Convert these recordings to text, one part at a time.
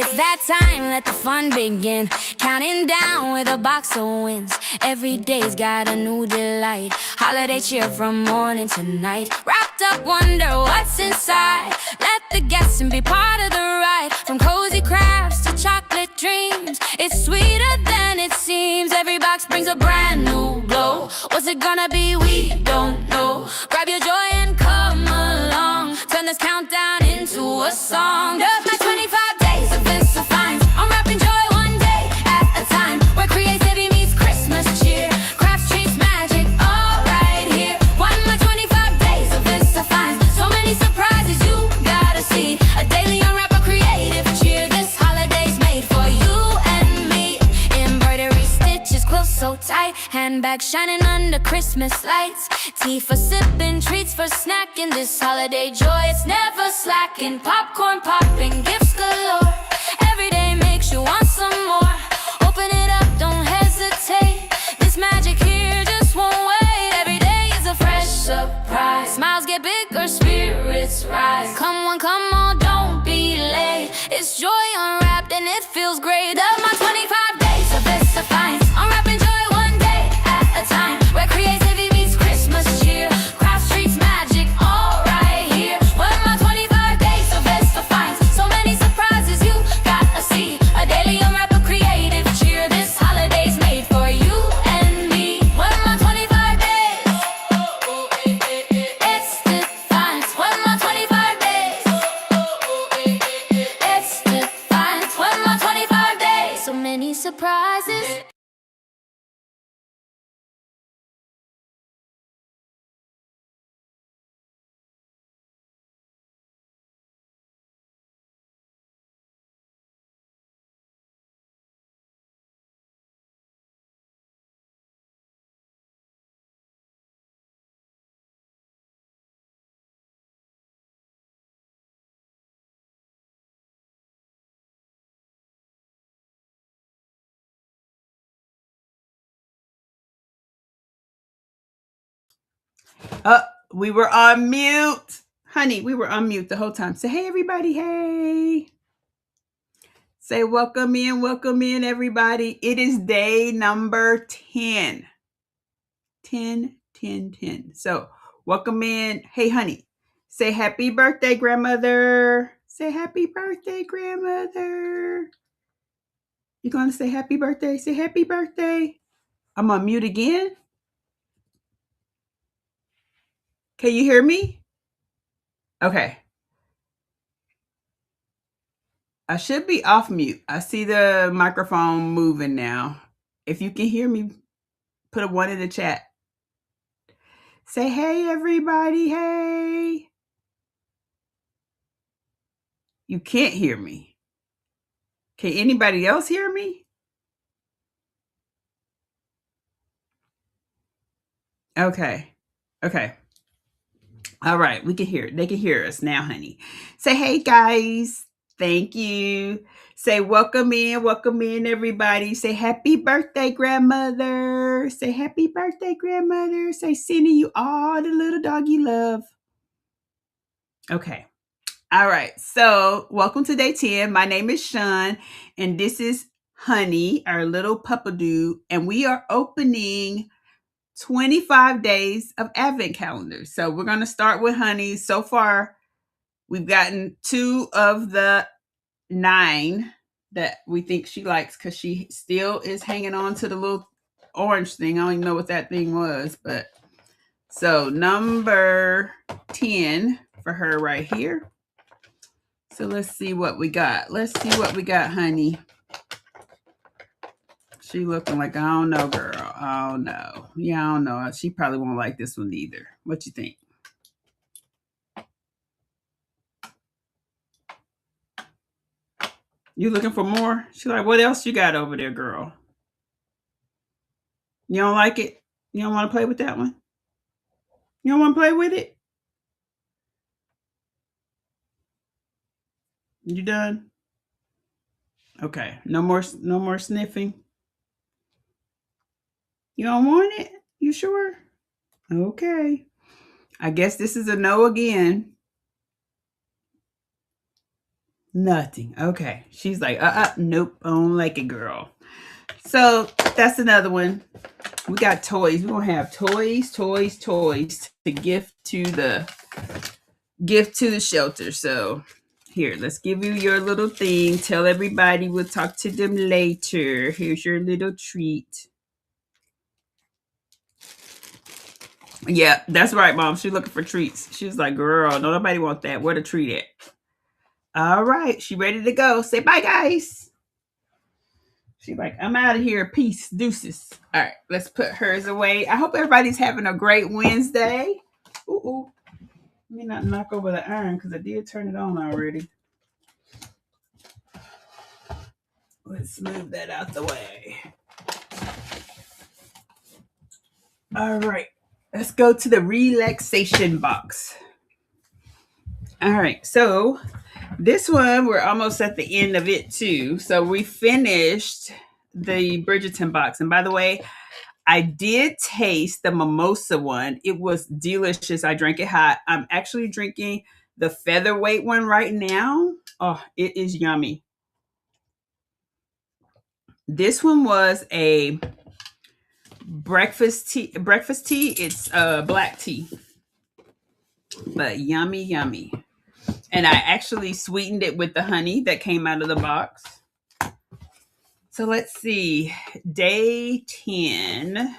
It's that time, let the fun begin. Counting down with a box of wins. Every day's got a new delight. Holiday cheer from morning to night. Wrapped up, wonder what's inside. Let the guests be part of the ride. From cozy crafts to chocolate dreams, it's sweeter than it seems. Every box brings a brand new glow. What's it gonna be? We don't know. Grab your joy and come along. Turn this countdown into a song. Just my 25 days of this finds. Unwrapping joy one day at a time. Where creativity meets Christmas cheer. Crafts, treats, magic, all right here. One my 25 days of this finds. So many surprises you gotta see. A daily unwrap, a creative cheer. This holiday's made for you and me. Embroidery, stitches, quilts so tight. Handbags shining under Christmas lights. Tea for sipping, treats for snacking. This holiday joy, it's never slacking. Popcorn popping, gifts galore. Every day makes you want some more. Open it up, don't hesitate. This magic here just won't wait. Every day is a fresh surprise. Smiles get bigger, spirits rise. Come on, come on, don't be late. It's joy unwrapped and it feels great. Of my 25 days of this finds. Unwrapping joy one day at a time. Where creativity meets Christmas cheer. Crafts, treats, magic, all right here. What my 25 days of this finds. So many surprises you gotta see. A daily unwrap, a creative cheer. This holiday's made for you and me. What my 25 days. It's the finds. What my 25 days. It's the finds. What my 25 days. So many surprises. We were on mute. Honey, we were on mute the whole time. Say, hey, everybody. Hey. Say, welcome in, everybody. It is day number 10. 10, 10, 10. So, welcome in. Hey, honey. Say, happy birthday, grandmother. Say, happy birthday, grandmother. You going to say happy birthday? Say, happy birthday. I'm on mute again. Can you hear me? Okay. I should be off mute. I see the microphone moving now. If you can hear me, put a 1 in the chat. Say, hey, everybody. Hey. You can't hear me. Can anybody else hear me? Okay. All right. We can hear it. They can hear us now, honey. Say, hey, guys. Thank you. Say, welcome in, everybody. Say, happy birthday, grandmother. Say, happy birthday, grandmother. Say, sending you all the little doggy love. Okay. All right. So, welcome to day 10. My name is Shon, and this is Hunni, our little puppadoo, and we are opening 25 days of Advent calendars. So, we're going to start with Hunni. So far, we've gotten 2 of the 9 that we think she likes because she still is hanging on to the little orange thing. I don't even know what that thing was, but so number 10 for her right here. So let's see what we got. Honey. She looking like, I don't know, girl. I don't know. Yeah, I don't know. She probably won't like this one either. What you think? You looking for more? She's like, what else you got over there, girl? You don't like it? You don't want to play with that one? You don't want to play with it? You done? Okay. No more sniffing. You don't want it? You sure? Okay. I guess this is a no again. Nothing. Okay. She's like, nope, I don't like it, girl. So that's another one. We got toys. We're gonna have toys to gift to the shelter. So here, let's give you your little thing. Tell everybody we'll talk to them later. Here's your little treat. Yeah, that's right, Mom. She's looking for treats. She's like, girl, no, nobody want that. Where the treat at? All right, she ready to go. Say bye, guys. She's like, I'm out of here. Peace. Deuces. All right, let's put hers away. I hope everybody's having a great Wednesday. Ooh. Let me not knock over the iron because I did turn it on already. Let's move that out the way. All right, let's go to the relaxation box. All right, so this one, we're almost at the end of it too. So we finished the Bridgerton box. And by the way, I did taste the mimosa one. It was delicious. I drank it hot. I'm actually drinking the featherweight one right now. Oh, it is yummy. This one was a breakfast tea. It's black tea, but yummy. And I actually sweetened it with the honey that came out of the box. So let's see. Day 10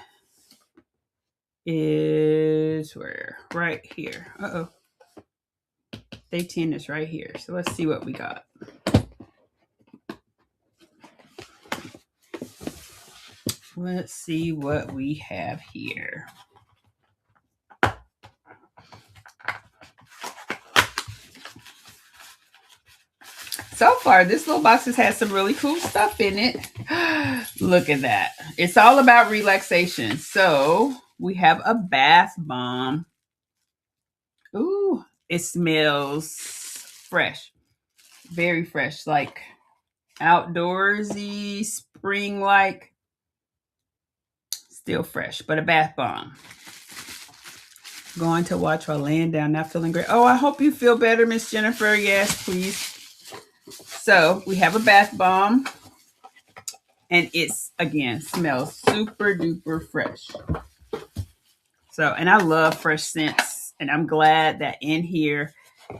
is where? Right here. Uh-oh. Day 10 is right here. So let's see what we got. Let's see what we have here. So far, this little box has had some really cool stuff in it. Look at that. It's all about relaxation. So we have a bath bomb. Ooh, it smells fresh. Very fresh, like outdoorsy, spring-like. Still fresh, but a bath bomb. Going to watch while laying down, not feeling great. Oh, I hope you feel better, Miss Jennifer. Yes, please. So we have a bath bomb, and it's, again, smells super duper fresh. So, and I love fresh scents, and I'm glad that in here,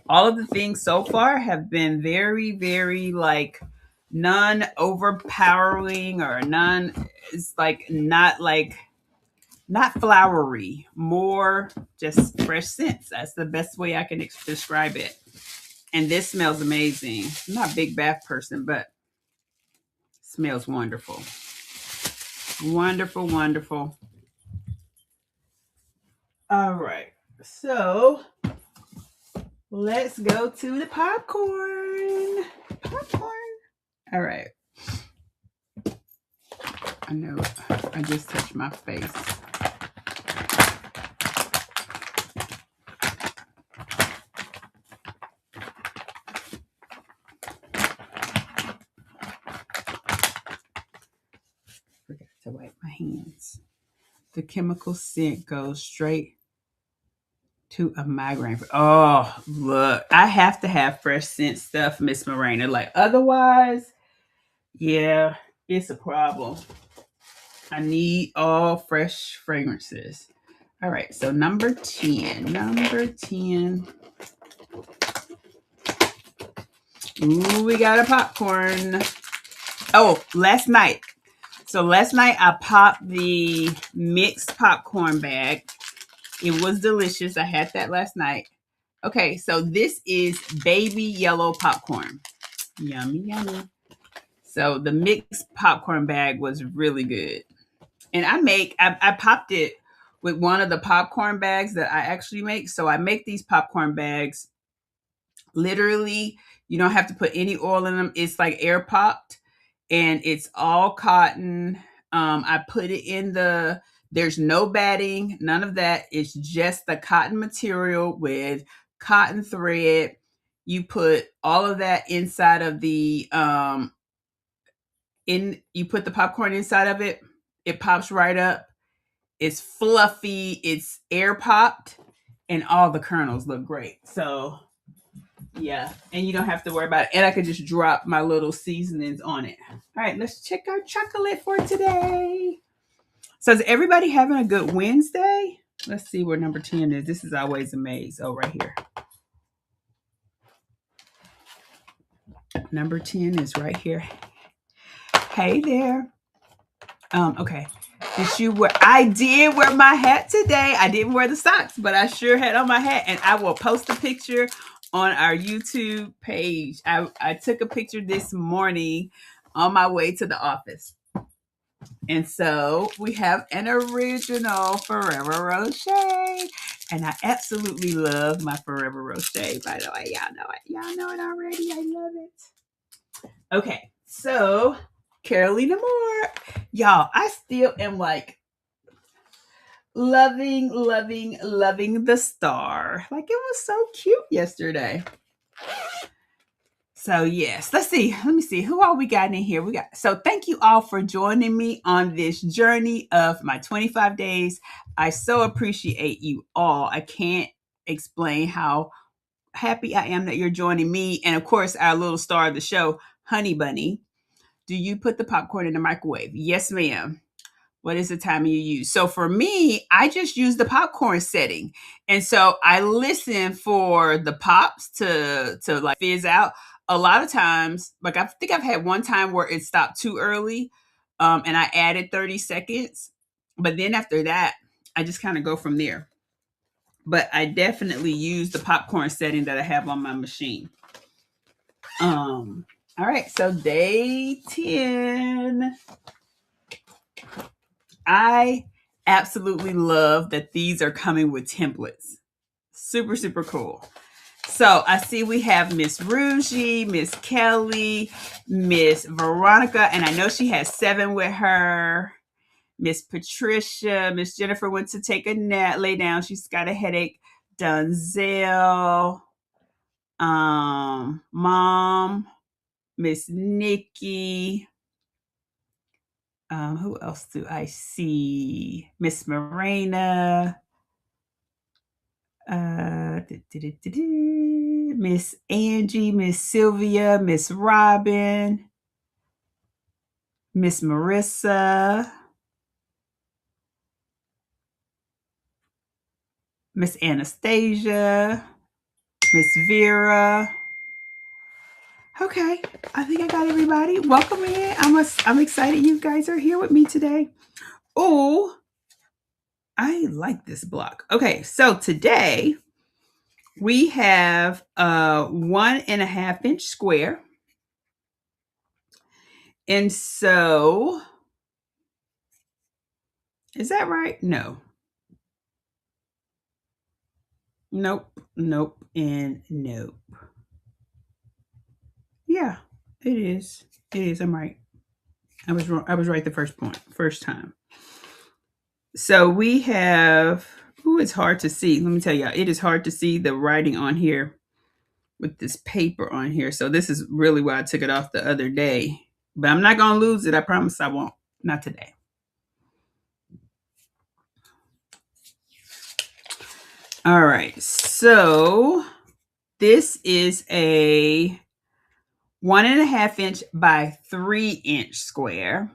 all of the things so far have been very, very like none overpowering or none. It's not flowery, more just fresh scents. That's the best way I can describe it. And this smells amazing. I'm not a big bath person, but smells wonderful. Wonderful. All right. So let's go to the popcorn. All right. I know I just touched my face. Forgot to wipe my hands. The chemical scent goes straight to a migraine. Oh, look. I have to have fresh scent stuff, Miss Morena. Like, otherwise, yeah, it's a problem. I need all fresh fragrances. All right, so number 10. Ooh, we got a popcorn. Oh, last night. So last night I popped the mixed popcorn bag. It was delicious. I had that last night. Okay, so this is baby yellow popcorn. Yummy. So the mixed popcorn bag was really good. And I popped it with one of the popcorn bags that I actually make. So I make these popcorn bags. Literally, you don't have to put any oil in them. It's like air popped, and it's all cotton. I put it in there's no batting, none of that. It's just the cotton material with cotton thread. You put all of that inside of you put the popcorn inside of it. It pops right up. It's fluffy. It's air popped, and all the kernels look great. So Yeah, and you don't have to worry about it. And I could just drop my little seasonings on it. All right, let's check our chocolate for today. So is everybody having a good Wednesday? Let's see where number 10 is. This is always a maze. Oh, right here. Number 10 is right here. Hey there. Okay. Did you wear? I did wear my hat today. I didn't wear the socks, but I sure had on my hat, and I will post a picture on our YouTube page. I took a picture this morning on my way to the office. And so we have an original Forever Rocher. And I absolutely love my Forever Rocher, by the way. Y'all know it. Y'all know it already. I love it. Okay, so Carolina Moore. Y'all, I still am like loving the star. Like it was so cute yesterday. So yes, let's see. Let me see who all we got in here. So thank you all for joining me on this journey of my 25 days. I so appreciate you all. I can't explain how happy I am that you're joining me. And of course, our little star of the show, Honey Bunny. Do you put the popcorn in the microwave? Yes, ma'am. What is the time you use? So for me, I just use the popcorn setting. And so I listen for the pops to like fizz out. A lot of times, like I think I've had one time where it stopped too early, and I added 30 seconds. But then after that, I just kind of go from there. But I definitely use the popcorn setting that I have on my machine. All right, so day 10. I absolutely love that these are coming with templates. Super, super cool. So I see we have Miss Rougie, Miss Kelly, Miss Veronica, and I know she has 7 with her. Miss Patricia, Miss Jennifer went to take a nap, lay down. She's got a headache. Dunzel, Mom, Miss Nikki. Who else do I see? Miss Morena. Miss Angie, Miss Sylvia, Miss Robin, Miss Marissa, Miss Anastasia, Miss Vera. Okay, I think I got everybody. Welcome in. I'm excited you guys are here with me today. Oh, I like this block. Okay, so today we have a 1.5 inch square. And so, is that right? No. Nope, nope, and nope. Yeah, it is. It is. I'm right. I was wrong. I was right the first time. So we have. Ooh, it's hard to see. Let me tell you, it is hard to see the writing on here with this paper on here. So this is really why I took it off the other day. But I'm not gonna lose it. I promise I won't. Not today. All right. So this is a 1.5 inch by 3 inch square.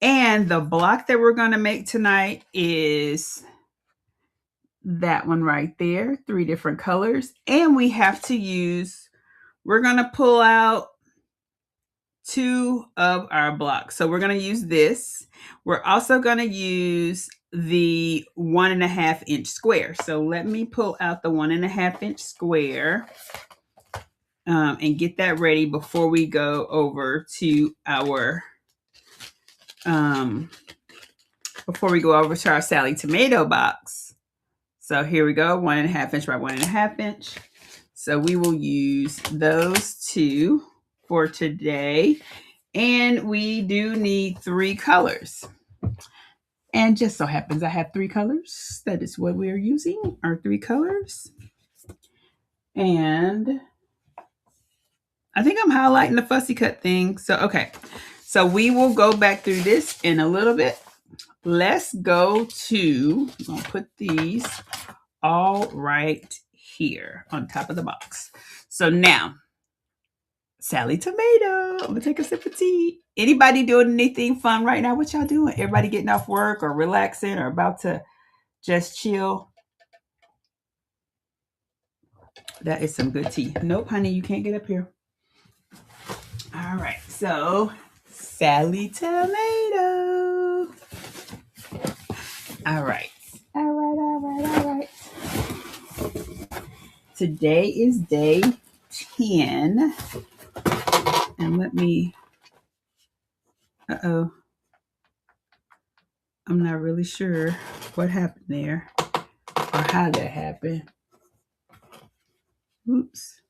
And the block that we're going to make tonight is that one right there, 3 different colors. And we have to use, we're going to pull out 2 of our blocks. So we're going to use this. We're also going to use the 1.5 inch square. So let me pull out the 1.5 inch square and get that ready before we go over to our Sally tomato box. So here we go, 1.5 inch by 1.5 inch. So we will use those 2 for today. And we do need 3 colors. And just so happens I have 3 colors. That is what we're using, our 3 colors. And I think I'm highlighting the fussy cut thing. So, okay. So we will go back through this in a little bit. Let's go to, I'm going to put these all right here on top of the box. So now, Sally Tomato. I'm gonna take a sip of tea. Anybody doing anything fun right now? What y'all doing? Everybody getting off work or relaxing or about to just chill? That is some good tea. Nope, honey, you can't get up here. All right, so Sally Tomato. All right. Today is day 10. And let me, I'm not really sure what happened there or how that happened. Oops.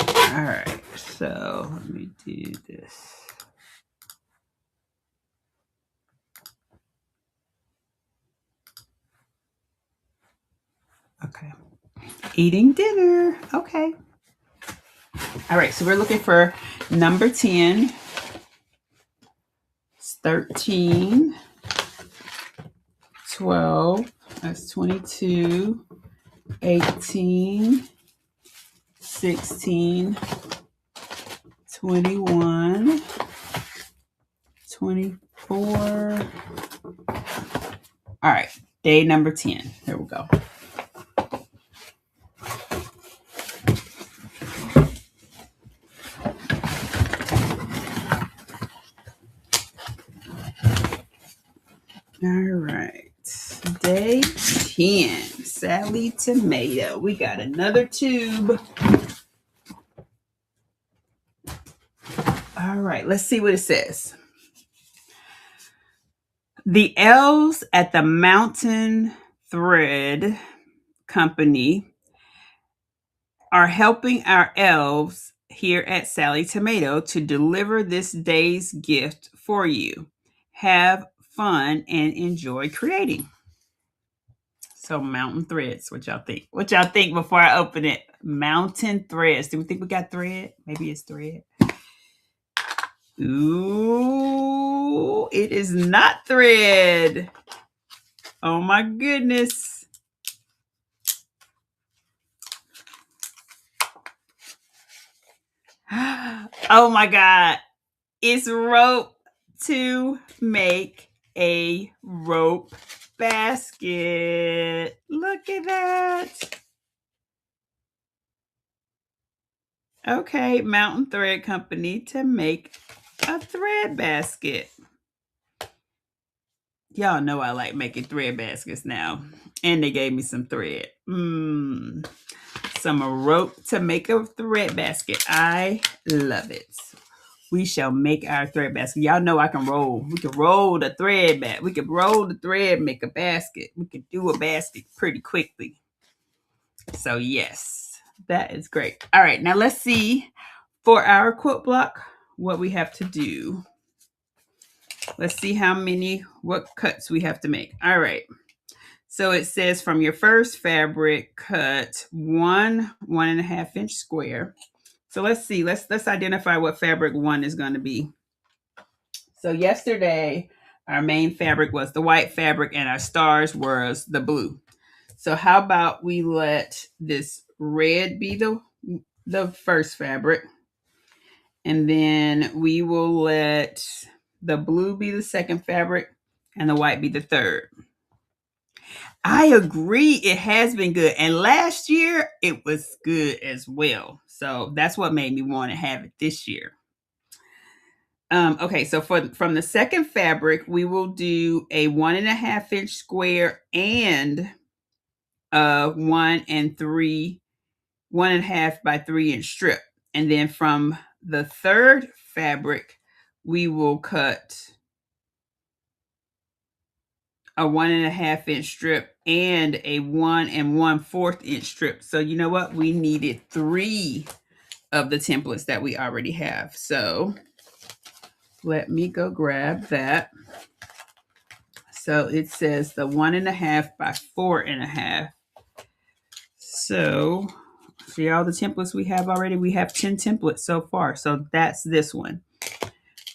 All right, so let me do this. Okay. Eating dinner. Okay. All right, so we're looking for number 10. It's 13, 12, that's 22, 18, 16, 21, 24. All right, day number 10. Here we go. All right, day 10, Sally Tomato. We got another tube. All right, let's see what it says. The elves at the Mountain Thread Company are helping our elves here at Sally Tomato to deliver this day's gift for you. Have fun and enjoy creating. So mountain threads, what y'all think? What y'all think before I open it? Mountain threads. Do we think we got thread? Maybe it's thread. Ooh, it is not thread. Oh my goodness. Oh my God. It's rope to make a rope basket. Look at that. Okay, Mountain Thread Company to make a thread basket. Y'all know I like making thread baskets now. And they gave me some thread. Some rope to make a thread basket. I love it. We shall make our thread basket. Y'all know I can roll. We can roll the thread back. We can roll the thread, make a basket. We can do a basket pretty quickly. So yes, that is great. All right, now let's see for our quilt block what we have to do. Let's see what cuts we have to make. All right. So it says from your first fabric, cut 1.5 inch square. So let's see. Let's identify what fabric 1 is going to be. So yesterday, our main fabric was the white fabric and our stars was the blue. So how about we let this red be the first fabric, and then we will let the blue be the second fabric and the white be the third. I agree. It has been good. And last year it was good as well. So that's what made me want to have it this year. Okay, so from the second fabric, we will do a 1.5 inch square and 1.5 by 3 inch strip. And then from the third fabric, we will cut a 1.5 inch strip and a 1 1/4 inch strip. So you know what? We needed 3 of the templates that we already have. So let me go grab that. So it says the 1.5 by 4.5. So see all the templates we have already. We have 10 templates so far. So that's this one.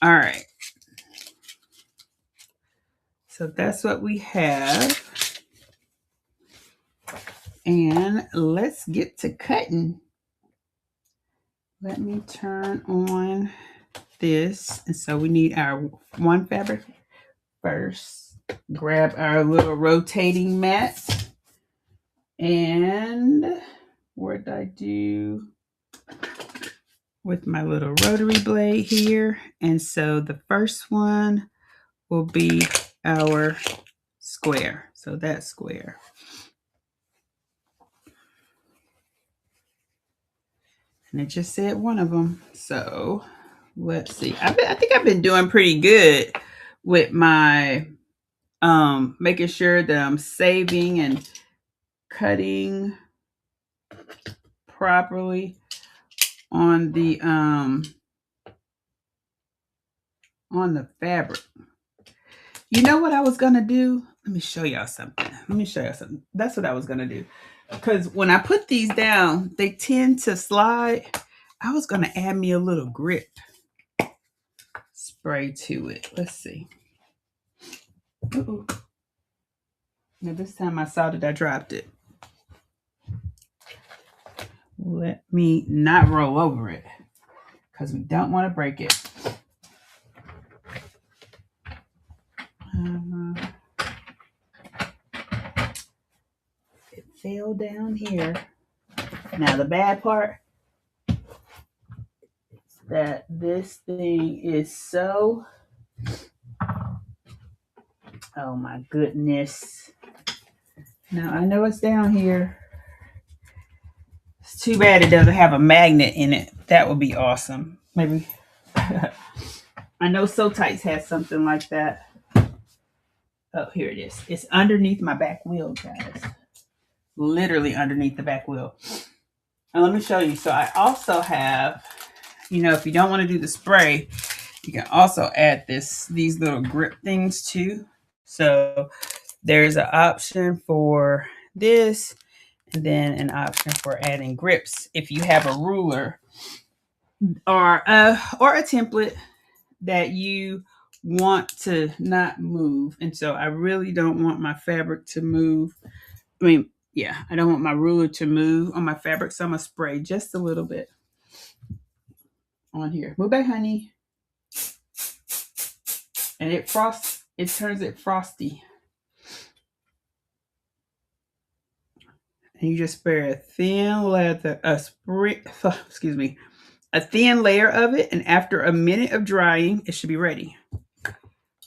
All right. So that's what we have. And let's get to cutting. Let me turn on this. And so we need our one fabric first. Grab our little rotating mat. And what I do with my little rotary blade here. And so the first one will be our square. So that square. And it just said one of them. So let's see. I think I've been doing pretty good with my making sure that I'm saving and cutting properly on the fabric. You know what I was gonna do? Let me show y'all something. That's what I was gonna do. Because when I put these down, they tend to slide. I was gonna add me a little grip spray to it. Let's see. Uh-oh. Now this time I saw that I dropped it. Let me not roll over it because we don't want to break it. It fell down here. Now the bad part is that this thing is so, oh my goodness. Now I know it's down here. It's too bad it doesn't have a magnet in it. That would be awesome. Maybe. I know So Tights has something like that. Oh, here it is. It's underneath my back wheel, guys. Literally underneath the back wheel. And let me show you. So I also have, if you don't want to do the spray, you can also add these little grip things too. So there's an option for this and then an option for adding grips if you have a ruler or a template that you want to not move. And so I really don't want my fabric to move. I don't want my ruler to move on my fabric, so I'm going to spray just a little bit on here. Move back, honey. And it turns it frosty. And you just spray a thin layer of it, and after a minute of drying, it should be ready.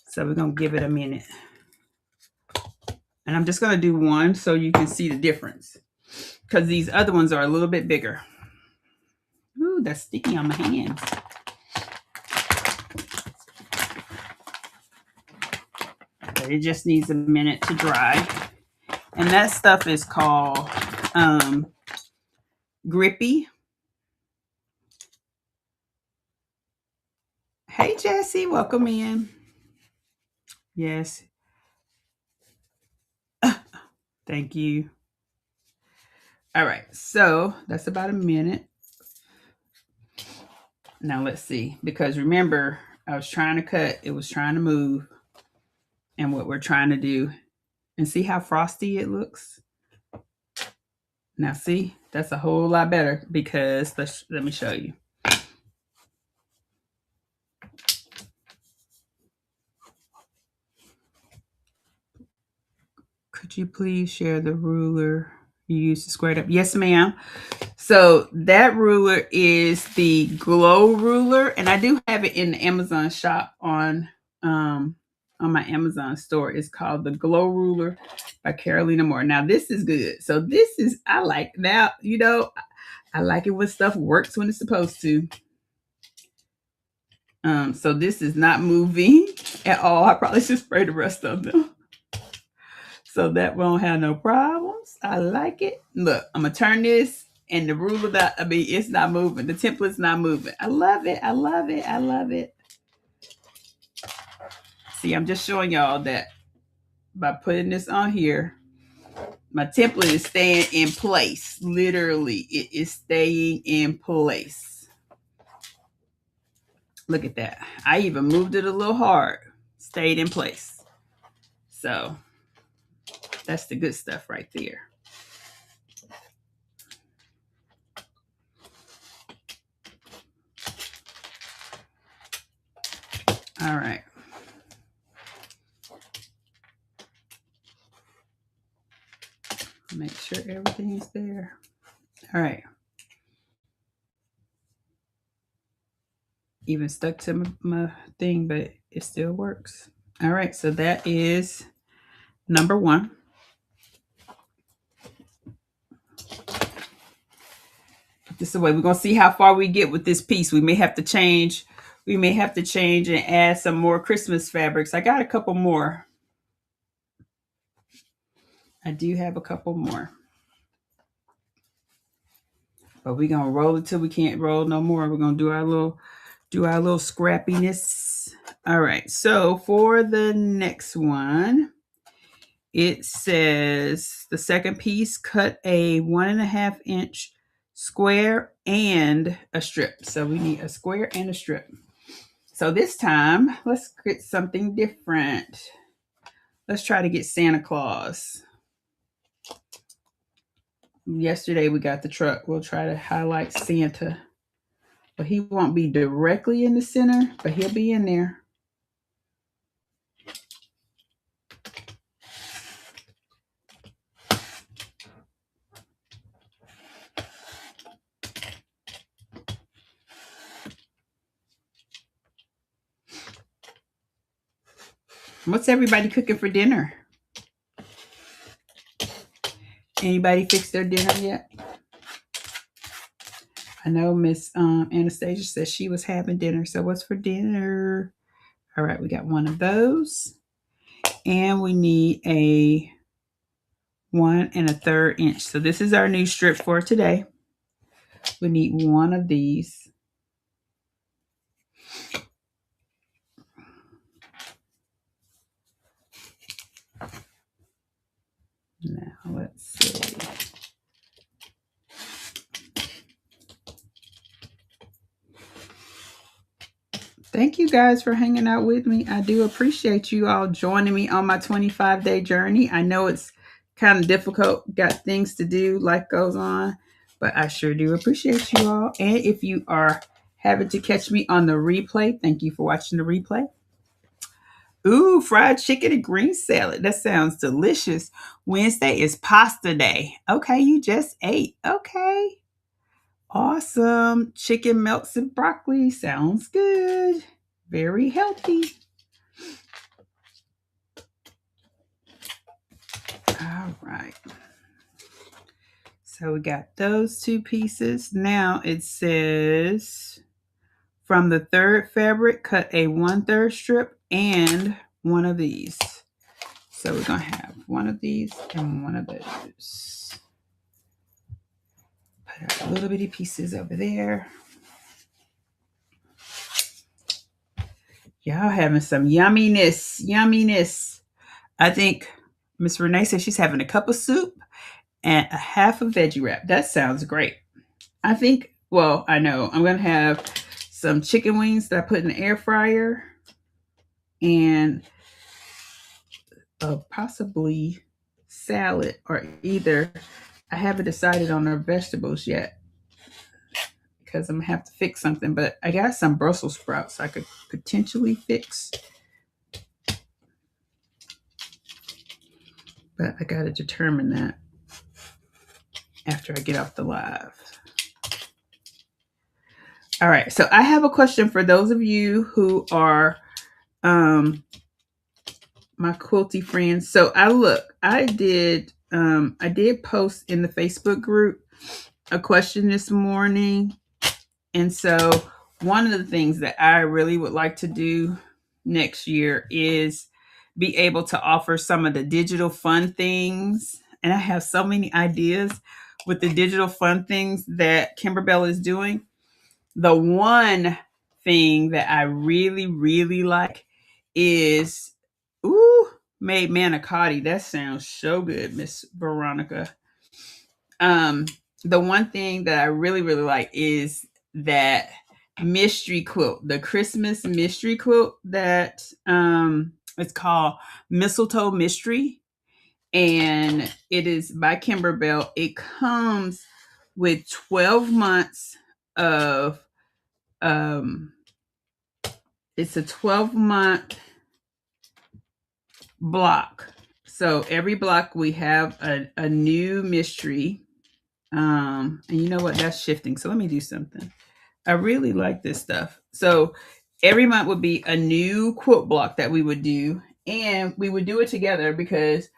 So we're going to give it a minute. And I'm just going to do one so you can see the difference. Because these other ones are a little bit bigger. Ooh, that's sticky on my hands. But it just needs a minute to dry. And that stuff is called Grippy. Hey, Jessie, welcome in. Yes. Thank you. All right, so that's about a minute. Now let's see, because remember, I was trying to cut, it was trying to move, and what we're trying to do, and see how frosty it looks? Now see, that's a whole lot better because let me show you. Could you please share the ruler you used to square it up? Yes, ma'am. So that ruler is the glow ruler, and I do have it in the Amazon shop on my Amazon store. It's called the Glow Ruler by Carolina Moore. Now this is good. So this is, I like now, I like it when stuff works when it's supposed to. So this is not moving at all. I probably should spray the rest of them. So that won't have no problems. I like it. Look, I'm going to turn this and the ruler it's not moving. The template's not moving. I love it. I love it. I love it. See, I'm just showing y'all that by putting this on here, my template is staying in place. Literally, it is staying in place. Look at that. I even moved it a little hard. Stayed in place. So that's the good stuff right there. All right. Make sure everything's there. All right. Even stuck to my thing, but it still works. All right. So that is number 1. Put this away. We're going to see how far we get with this piece. We may have to change. We may have to change and add some more Christmas fabrics. I got a couple more. I do have a couple more. But we're gonna roll it till we can't roll no more. We're gonna do our little scrappiness. All right. So for the next one, it says the second piece, cut a 1.5 inch square and a strip. So we need a square and a strip. So this time, let's get something different. Let's try to get Santa Claus. Yesterday we got the truck. We'll try to highlight Santa. But he won't be directly in the center, but he'll be in there. What's everybody cooking for dinner? Anybody fix their dinner yet? I know Miss Anastasia said she was having dinner. So what's for dinner? All right, we got one of those. And we need a 1 1/3 inch. So this is our new strip for today. We need one of these. Now let's see. Thank you guys for hanging out with me. I do appreciate you all joining me on my 25-day journey. I know it's kind of difficult, got things to do, life goes on, but I sure do appreciate you all. And if you are having to catch me on the replay, thank you for watching the replay. Ooh, fried chicken and green salad. That sounds delicious. Wednesday is pasta day. Okay, you just ate. Okay. Awesome. Chicken melts and broccoli. Sounds good. Very healthy. All right. So we got those 2 pieces. Now it says from the third fabric, cut a 1/3 strip and one of these. So we're going to have one of these and one of those. Put our little bitty pieces over there. Y'all having some yumminess. I think Miss Renee said she's having a cup of soup and a half a veggie wrap. That sounds great. I think, well, I know I'm going to have some chicken wings that I put in the air fryer and possibly salad, or either I haven't decided on our vegetables yet because I'm going to have to fix something, but I got some Brussels sprouts I could potentially fix. But I got to determine that after I get off the live. All right. So I have a question for those of you who are my quilty friends. So I did post in the Facebook group a question this morning. And so one of the things that I really would like to do next year is be able to offer some of the digital fun things. And I have so many ideas with the digital fun things that Kimberbell is doing. The one thing that I really, really like is, made manicotti. That sounds so good, Miss Veronica. The one thing that I really, really like is that mystery quilt, the Christmas mystery quilt that it's called Mistletoe Mystery, and it is by Kimberbell. It comes with 12 months of it's a 12-month block. So every block we have a new mystery. And you know what? That's shifting. So let me do something. I really like this stuff. So every month would be a new quote block that we would do, and we would do it together because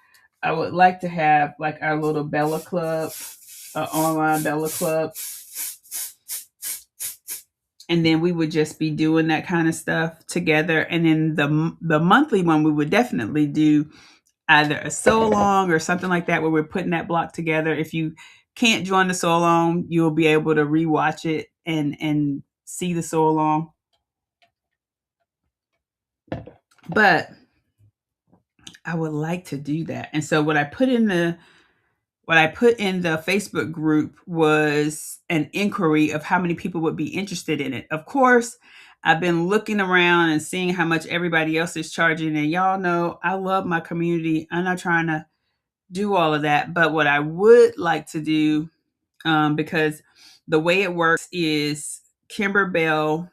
I would like to have like our little Bella Club, online Bella Club, and then we would just be doing that kind of stuff together. And then the monthly one we would definitely do either a so long or something like that where we're putting that block together. If you can't join the so long, you'll be able to rewatch it and see the so long. But I would like to do that. And so what I put in the Facebook group was an inquiry of how many people would be interested in it. Of course, I've been looking around and seeing how much everybody else is charging. And y'all know I love my community. I'm not trying to do all of that. But what I would like to do, because the way it works is Kimber Bell,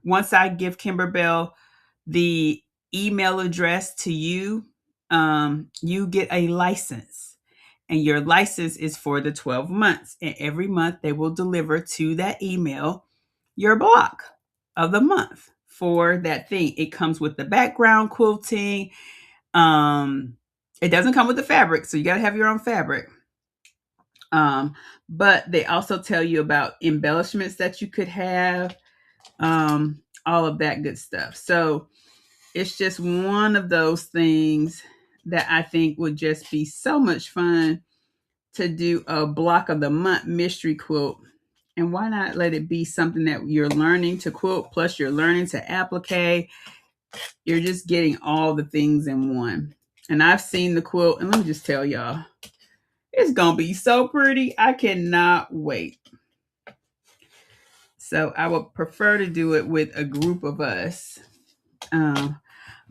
once I give Kimber Bell the email address to you, you get a license. And your license is for the 12 months. And every month they will deliver to that email your block of the month for that thing. It comes with the background quilting. It doesn't come with the fabric, so you got to have your own fabric. But they also tell you about embellishments that you could have, all of that good stuff. So it's just one of those things that I think would just be so much fun to do a block of the month mystery quilt. And why not let it be something that you're learning to quilt, plus you're learning to applique. You're just getting all the things in one. And I've seen the quilt, and let me just tell y'all, it's going to be so pretty. I cannot wait. So I would prefer to do it with a group of us,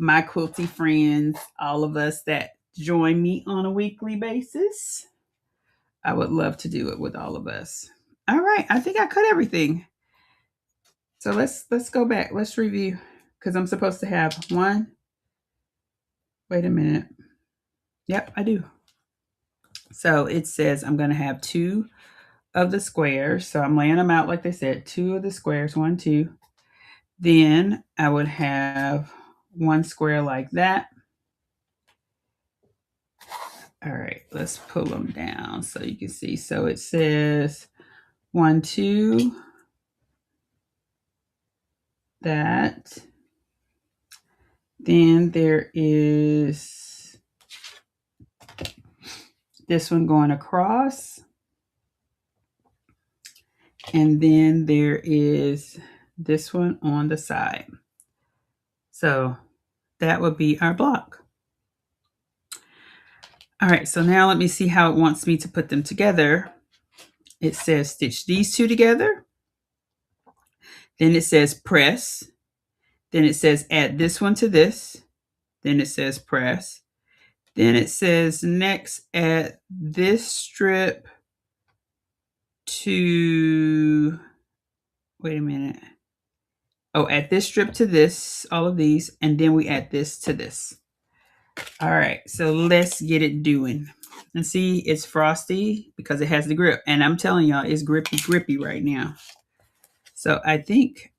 my quilty friends, all of us that join me on a weekly basis. I would love to do it with all of us. All right, I think I cut everything. So let's go back. Let's review because I'm supposed to have one. Wait a minute. Yep, I do. So it says I'm going to have 2 of the squares. So I'm laying them out like they said, 2 of the squares, 1, 2. Then I would have 1 square like that. All right, let's pull them down so you can see. So it says 1, 2, that. Then there is this one going across. And then there is this one on the side. So that would be our block. All right, so now let me see how it wants me to put them together. It says stitch these 2 together. Then it says press. Then it says add this one to this. Then it says press. Then it says next add this strip to, wait a minute. Oh, add this strip to this, all of these, and then we add this to this. All right, so let's get it doing. And see, it's frosty because it has the grip. And I'm telling y'all, it's grippy right now. So I think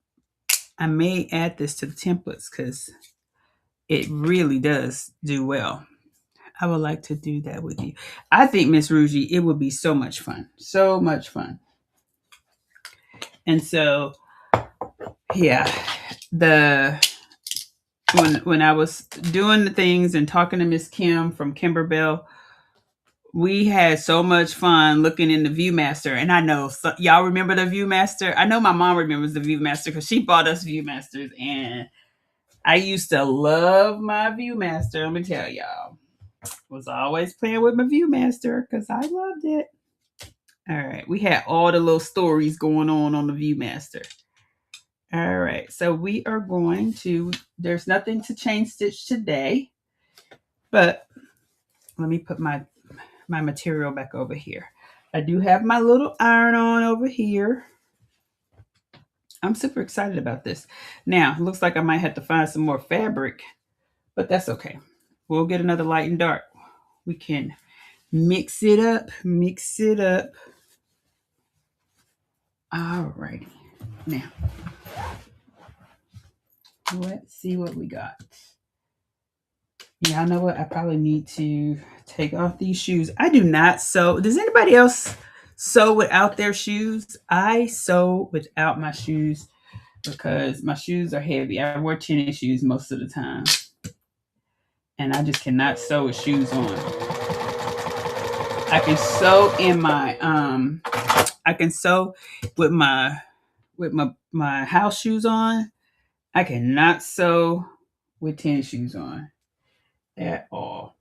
I may add this to the templates because it really does do well. I would like to do that with you. I think, Miss Rougie, it would be so much fun. So much fun. And so, yeah, when I was doing the things and talking to Miss Kim from Kimberbell, we had so much fun looking in the Viewmaster. And I know y'all remember the Viewmaster. I know my mom remembers the Viewmaster because she bought us Viewmasters. And I used to love my Viewmaster. Let me tell y'all. Was always playing with my Viewmaster because I loved it. All right. We had all the little stories going on the Viewmaster. All right. So we are going to, there's nothing to chain stitch today. But let me put my material back over here. I do have my little iron on over here. I'm super excited about this. Now, it looks like I might have to find some more fabric, but that's okay. We'll get another light and dark. We can mix it up, mix it up. Alrighty. Now, let's see what we got. Yeah, I know what? I probably need to take off these shoes. I do not sew. Does anybody else sew without their shoes? I sew without my shoes because my shoes are heavy. I wear tennis shoes most of the time. And I just cannot sew with shoes on. I can sew in my I can sew with my house shoes on. I cannot sew with tennis shoes on at all.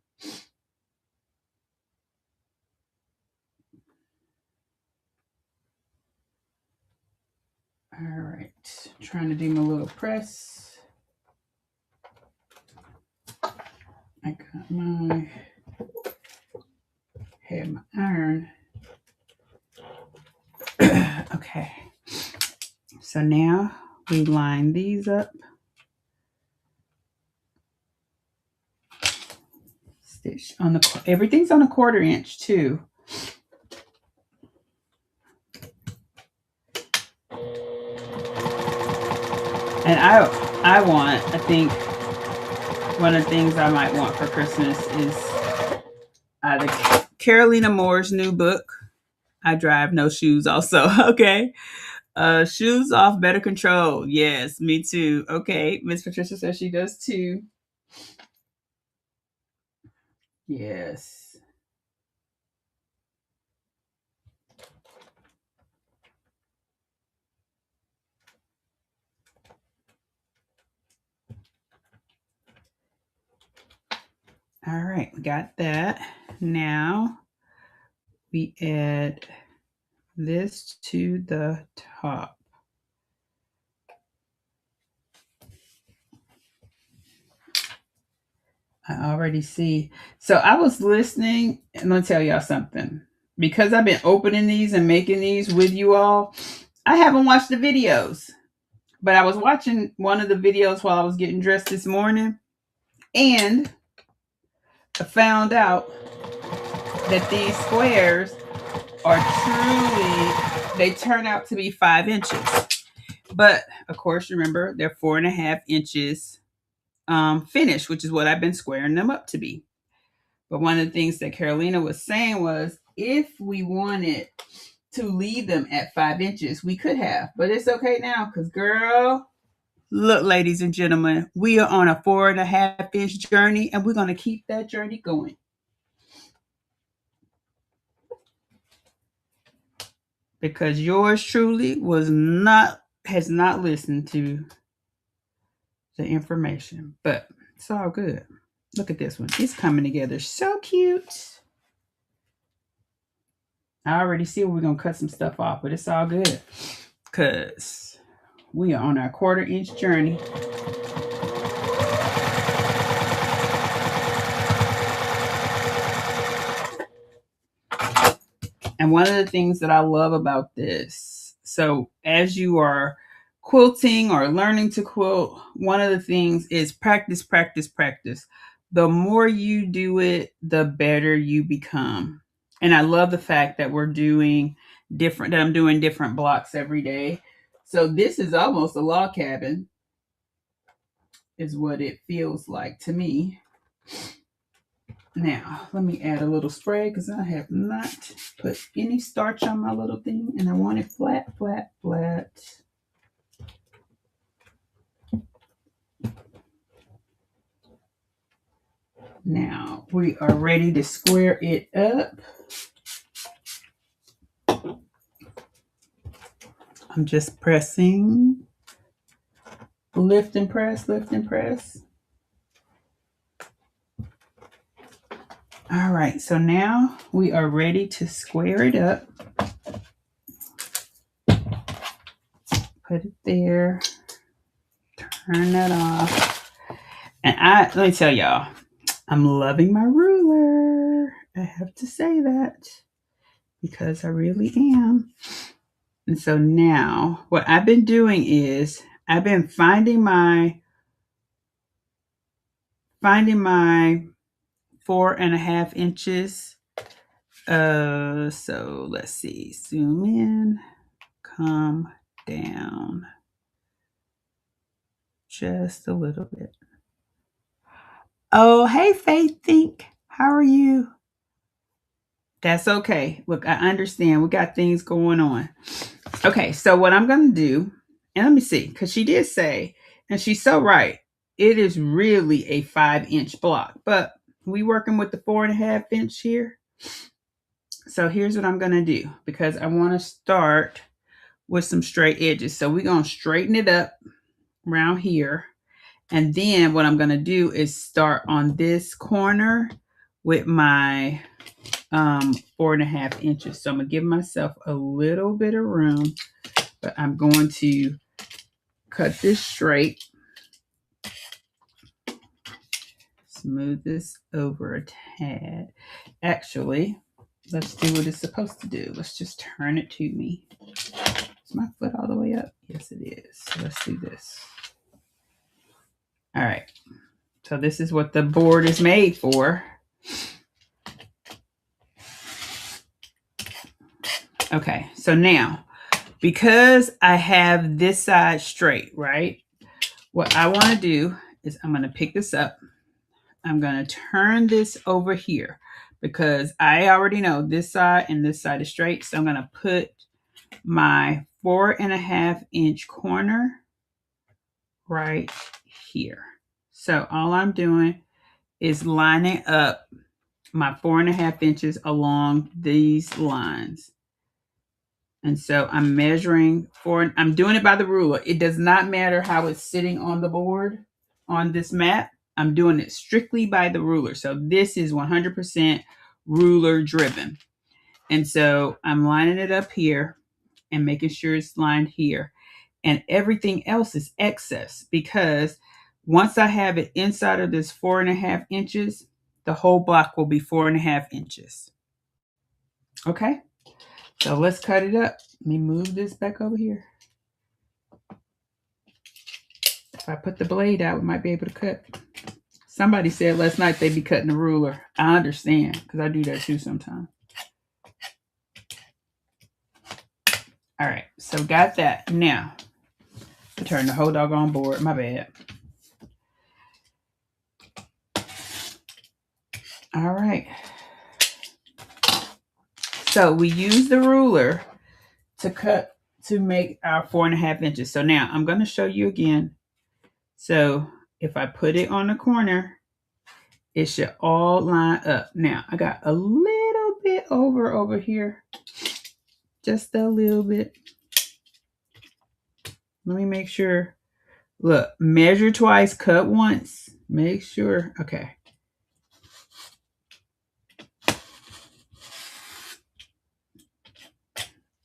All right, trying to do my little press. I got my have my iron. Okay, so now we line these up. Stitch on the everything's on a 1/4 inch too. And I think one of the things I might want for Christmas is either Carolina Moore's new book. I drive no shoes also. Okay. Shoes off, better control. Yes, me too. Okay. Miss Patricia says she does too. Yes. All right, we got that. Now we add this to the top. I already see. So I was listening, and I'm gonna tell y'all something. Because I've been opening these and making these with you all, I haven't watched the videos. But I was watching one of the videos while I was getting dressed this morning, and I found out that these squares are truly, they turn out to be 5 inches. But of course, remember, they're 4.5 inches finished, which is what I've been squaring them up to be. But one of the things that Carolina was saying was if we wanted to leave them at 5 inches, we could have. But it's okay now because, girl, look, ladies and gentlemen, we are on a 4.5 inch journey and we're going to keep that journey going. Because yours truly has not listened to the information, but it's all good. Look at this one. It's coming together so cute. I already see we're going to cut some stuff off, but it's all good because we are on our 1/4 inch journey. And one of the things that I love about this, so as you are quilting or learning to quilt, one of the things is practice, practice, practice. The more you do it, the better you become. And I love the fact that I'm doing different blocks every day. So this is almost a log cabin, is what it feels like to me. Now, let me add a little spray because I have not put any starch on my little thing and I want it flat, flat, flat. Now, we are ready to square it up. I'm just pressing. Lift and press, lift and press. All right, so now we are ready to square it up. Put it there. Turn that off. And let me tell y'all, I'm loving my ruler. I have to say that because I really am. And so now what I've been doing is I've been finding my 4.5 inches. So let's see, zoom in, come down just a little bit. Oh, hey, Faith Think. How are you? That's okay. Look, I understand. We got things going on. Okay, so what I'm going to do, and let me see, because she did say, and she's so right, it is really a 5-inch block, but we working with the 4.5 inch here. So here's what I'm going to do, because I want to start with some straight edges. So we're going to straighten it up around here. And then what I'm going to do is start on this corner with my 4.5 inches. So I'm going to give myself a little bit of room, but I'm going to cut this straight. Smooth this over a tad. Actually, let's do what it's supposed to do. Let's just turn it to me. Is my foot all the way up? Yes, it is. So let's do this. All right. So this is what the board is made for. Okay. So now, because I have this side straight, right? What I want to do is I'm going to pick this up. I'm going to turn this over here because I already know this side and this side is straight. So I'm going to put my 4.5 inch corner right here. So all I'm doing is lining up my 4.5 inches along these lines. And so I'm measuring I'm doing it by the ruler. It does not matter how it's sitting on the board on this map. I'm doing it strictly by the ruler. So this is 100% ruler driven. And so I'm lining it up here and making sure it's lined here. And everything else is excess because once I have it inside of this 4.5 inches, the whole block will be 4.5 inches. Okay, so let's cut it up. Let me move this back over here. If I put the blade out, we might be able to cut. Somebody said last night they'd be cutting the ruler. I understand because I do that too sometimes. All right, so got that. Now, I turned the whole doggone board. My bad. All right. So we use the ruler to cut to make our 4.5 inches. So now I'm going to show you again. So if I put it on the corner, it should all line up. Now I got a little bit over here. Just a little bit. Let me make sure. Look, measure twice, cut once. Make sure. Okay.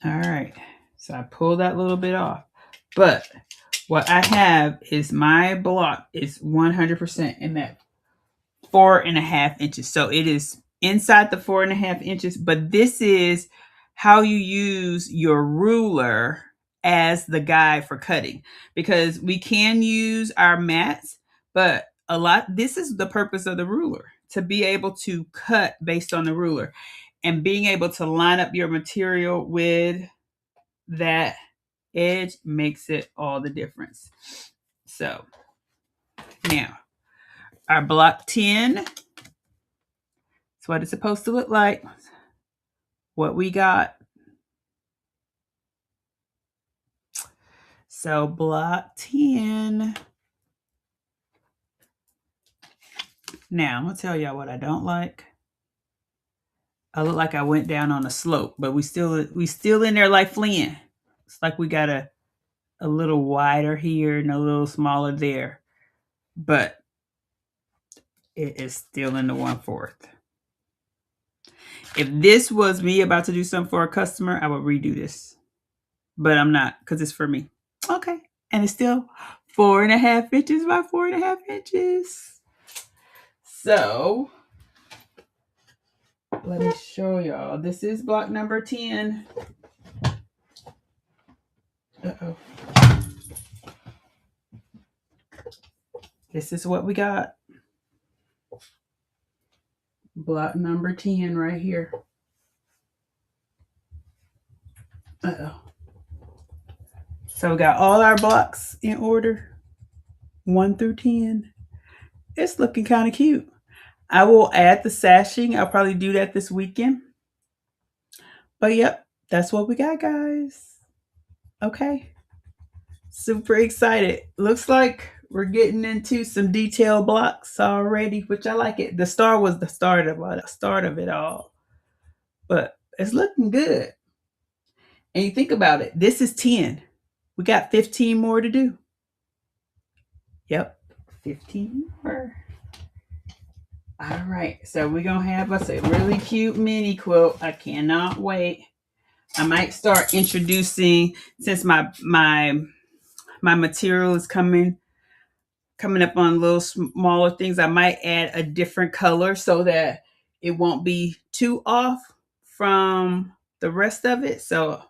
All right. So I pull that little bit off. But what I have is my block is 100% in that 4.5 inches. So it is inside the 4.5 inches, but this is how you use your ruler as the guide for cutting, because we can use our mats, but this is the purpose of the ruler, to be able to cut based on the ruler and being able to line up your material with that edge makes it all the difference. So now our block 10, that's what it's supposed to look like. What we got. So block 10. Now I'm gonna tell y'all what I don't like. I look like I went down on a slope, but we still in there like Flynn. It's like we got a little wider here and a little smaller there, but it is still in the 1/4. If this was me about to do something for a customer, I would redo this, but I'm not because it's for me. Okay, and it's still 4.5 inches by 4.5 inches. So let me show y'all. This is block number 10. Uh-oh. This is what we got. Block number 10 right here. Uh-oh. So we got all our blocks in order, 1 through 10. It's looking kind of cute. I will add the sashing. I'll probably do that this weekend. But yep, that's what we got, guys. Okay. Super excited. Looks like we're getting into some detailed blocks already, which I like it. The star was the start of it all. But it's looking good. And you think about it, this is 10. We got 15 more to do. Yep, 15 more. All right, so we're gonna have us a really cute mini quilt. I cannot wait. I might start introducing, since my material is coming up on little smaller things. I might add a different color so that it won't be too off from the rest of it. So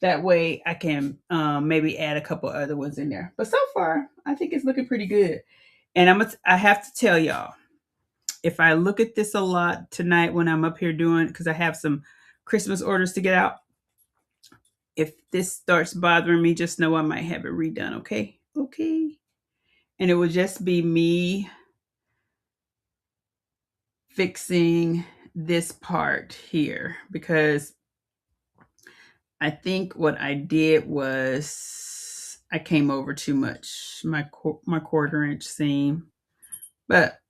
that way I can maybe add a couple other ones in there. But so far, I think it's looking pretty good. And I have to tell y'all, if I look at this a lot tonight when I'm up here doing, because I have some Christmas orders to get out, if this starts bothering me, just know I might have it redone, okay? Okay. And it will just be me fixing this part here, because I think what I did was I came over too much, my 1/4 inch seam. But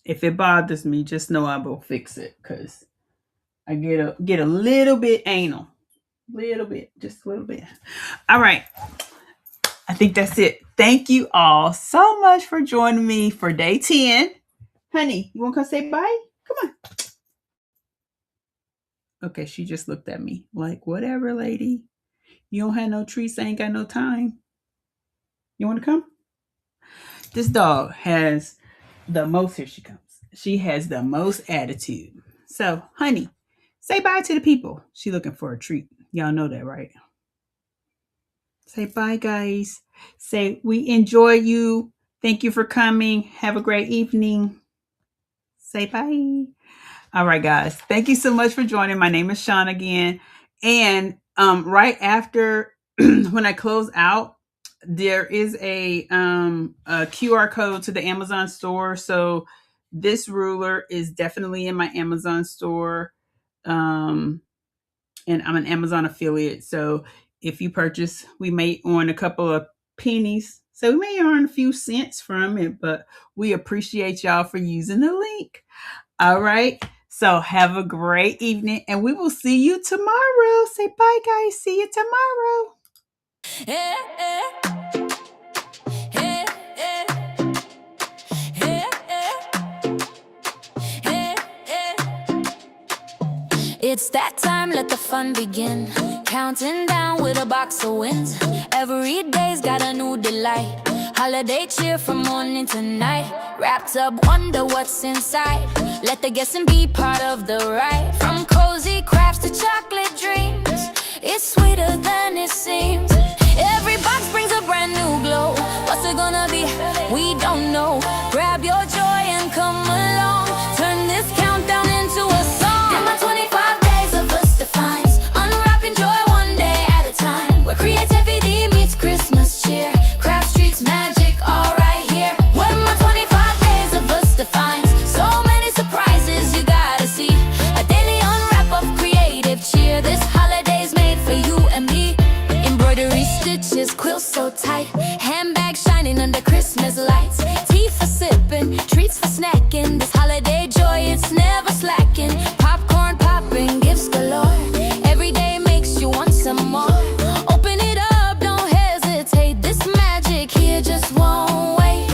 if it bothers me, just know I will fix it, because I get a little bit anal. Little bit, just a little bit. All right. I think that's it. Thank you all so much for joining me for day 10. Honey, you want to come say bye? Come on. Okay, she just looked at me like, whatever, lady. You don't have no treats, I ain't got no time. You want to come? This dog has the most, here she comes. She has the most attitude. So, honey, say bye to the people. She looking for a treat. Y'all know that, right? Say bye, guys. Say, we enjoy you. Thank you for coming. Have a great evening. Say bye. All right, guys. Thank you so much for joining. My name is Shon again. And right after, when I close out, there is a QR code to the Amazon store. So this ruler is definitely in my Amazon store. And I'm an Amazon affiliate. So if you purchase, we may earn a couple of pennies. So we may earn a few cents from it, but we appreciate y'all for using the link. All right. So have a great evening, and we will see you tomorrow. Say bye, guys. See you tomorrow. Yeah, yeah. Yeah, yeah. Yeah, yeah. Yeah, yeah. It's that time, let the fun begin. Counting down with a box of wins. Every day's got a new delight. Holiday cheer from morning to night. Wrapped up, wonder what's inside. Let the guessing be part of the ride. From cozy crafts to chocolate dreams, it's sweeter than it seems. Every box brings a brand new glow. What's it gonna be? We don't know. Grab your joy and come along. Turn this countdown into a song. In my 25 days of Festive, unwrapping joy one day at a time. Where creativity meets Christmas cheer. Craft streets magic, all right here. When my 25 days of Festive, so many surprises you gotta see. A daily unwrap of creative cheer. This holiday's made for you and me. Embroidery stitches, quilts so tight. Handbags shining under Christmas lights. Tea for sipping, treats for snacking. This holiday joy, it's never slacking. Popcorn popping, gifts galore. Every day makes you want some more. Open it up, don't hesitate. This magic here just won't wait.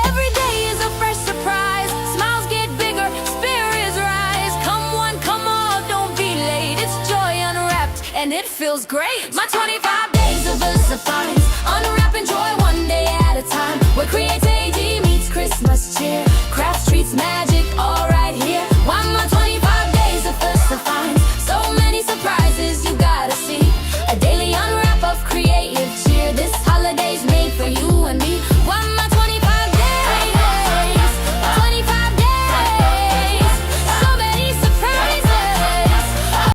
Every day is a fresh surprise. Smiles get bigger, spirits rise. Come one, come all, don't be late. It's joy unwrapped, and it feels great. My 25 days of Festive, unwrapping joy one day at a time. Where creativity meets Christmas cheer. Craft streets magic, all right here. Why my 25